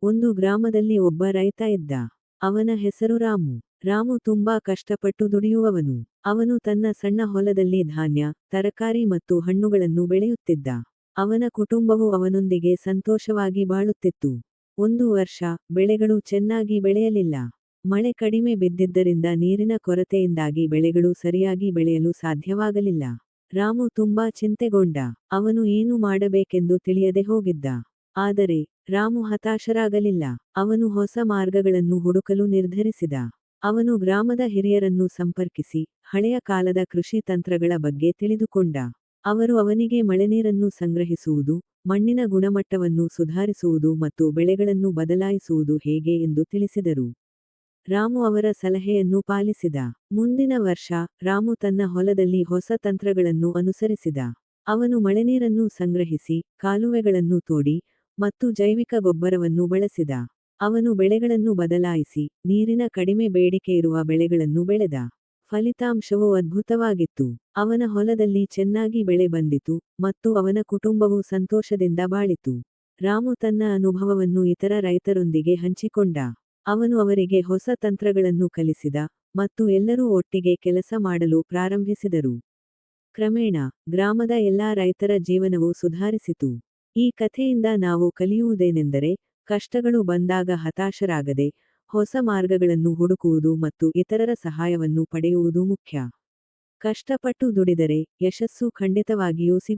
ಒಂದು ಗ್ರಾಮದಲ್ಲಿ ಒಬ್ಬ ರೈತ ಇದ್ದ. ಅವನ ಹೆಸರು ರಾಮು. ರಾಮು ತುಂಬಾ ಕಷ್ಟಪಟ್ಟು ದುಡಿಯುವವನು. ಅವನು ತನ್ನ ಸಣ್ಣ ಹೊಲದಲ್ಲಿ ಧಾನ್ಯ, ತರಕಾರಿ ಮತ್ತು ಹಣ್ಣುಗಳನ್ನು ಬೆಳೆಯುತ್ತಿದ್ದ. ಅವನ ಕುಟುಂಬವು ಅವನೊಂದಿಗೆ ಸಂತೋಷವಾಗಿ ಬಾಳುತ್ತಿತ್ತು. ಒಂದು ವರ್ಷ, ಬೆಳೆಗಳು ಚೆನ್ನಾಗಿ ಬೆಳೆಯಲಿಲ್ಲ. ಮಳೆ ಕಡಿಮೆ ಬಿದ್ದಿದ್ದರಿಂದ ನೀರಿನ ಕೊರತೆಯಿಂದಾಗಿ ಬೆಳೆಗಳು ಸರಿಯಾಗಿ ಬೆಳೆಯಲು ಸಾಧ್ಯವಾಗಲಿಲ್ಲ. ರಾಮು ತುಂಬಾ ಚಿಂತೆಗೊಂಡ. ಅವನು ಏನು ಮಾಡಬೇಕೆಂದು ತಿಳಿಯದೆ ಹೋಗಿದ್ದ. ಆದರೆ, ರಾಮು ಹತಾಶರಾಗಲಿಲ್ಲ. ಅವನು ಹೊಸ ಮಾರ್ಗಗಳನ್ನು ಹುಡುಕಲು ನಿರ್ಧರಿಸಿದ. ಅವನು ಗ್ರಾಮದ ಹಿರಿಯರನ್ನು ಸಂಪರ್ಕಿಸಿ, ಹಳೆಯ ಕಾಲದ ಕೃಷಿ ತಂತ್ರಗಳ ಬಗ್ಗೆ ತಿಳಿದುಕೊಂಡ. ಅವರು ಅವನಿಗೆ ಮಳೆನೀರನ್ನು ಸಂಗ್ರಹಿಸುವುದು, ಮಣ್ಣಿನ ಗುಣಮಟ್ಟವನ್ನು ಸುಧಾರಿಸುವುದು ಮತ್ತು ಬೆಳೆಗಳನ್ನು ಬದಲಾಯಿಸುವುದು ಹೇಗೆ ಎಂದು ತಿಳಿಸಿದರು. ರಾಮು ಅವರ ಸಲಹೆಯನ್ನು ಪಾಲಿಸಿದ. ಮುಂದಿನ ವರ್ಷ, ರಾಮು ತನ್ನ ಹೊಲದಲ್ಲಿ ಹೊಸ ತಂತ್ರಗಳನ್ನು ಅನುಸರಿಸಿದ. ಅವನು ಮಳೆನೀರನ್ನು ಸಂಗ್ರಹಿಸಿ, ಕಾಲುವೆಗಳನ್ನು ತೋಡಿ, ಮತ್ತು ಜೈವಿಕ ಗೊಬ್ಬರವನ್ನು ಬಳಸಿದ. ಅವನು ಬೆಳೆಗಳನ್ನು ಬದಲಾಯಿಸಿ, ನೀರಿನ ಕಡಿಮೆ ಬೇಡಿಕೆಯಿರುವ ಬೆಳೆಗಳನ್ನು ಬೆಳೆದ. ಫಲಿತಾಂಶವು ಅದ್ಭುತವಾಗಿತ್ತು. ಅವನ ಹೊಲದಲ್ಲಿ ಚೆನ್ನಾಗಿ ಬೆಳೆ ಬಂದಿತು, ಮತ್ತು ಅವನ ಕುಟುಂಬವು ಸಂತೋಷದಿಂದ ಬಾಳಿತು. ರಾಮು ತನ್ನ ಅನುಭವವನ್ನು ಇತರ ರೈತರೊಂದಿಗೆ ಹಂಚಿಕೊಂಡ. ಅವನು ಅವರಿಗೆ ಹೊಸ ತಂತ್ರಗಳನ್ನು ಕಲಿಸಿದ, ಮತ್ತು ಎಲ್ಲರೂ ಒಟ್ಟಿಗೆ ಕೆಲಸ ಮಾಡಲು ಪ್ರಾರಂಭಿಸಿದರು. ಕ್ರಮೇಣ, ಗ್ರಾಮದ ಎಲ್ಲಾ ರೈತರ ಜೀವನವು ಸುಧಾರಿಸಿತು. ಈ ಕಥೆಯಿಂದ ನಾವು ಕಲಿಯುವುದೇನೆಂದರೆ, ಕಷ್ಟಗಳು ಬಂದಾಗ ಹತಾಶರಾಗದೆ, ಹೊಸ ಮಾರ್ಗಗಳನ್ನು ಹುಡುಕುವುದು ಮತ್ತು ಇತರರ ಸಹಾಯವನ್ನು ಪಡೆಯುವುದು ಮುಖ್ಯ. ಕಷ್ಟಪಟ್ಟು ದುಡಿದರೆ, ಯಶಸ್ಸು ಖಂಡಿತವಾಗಿಯೂ ಸಿಗುತ್ತದೆ.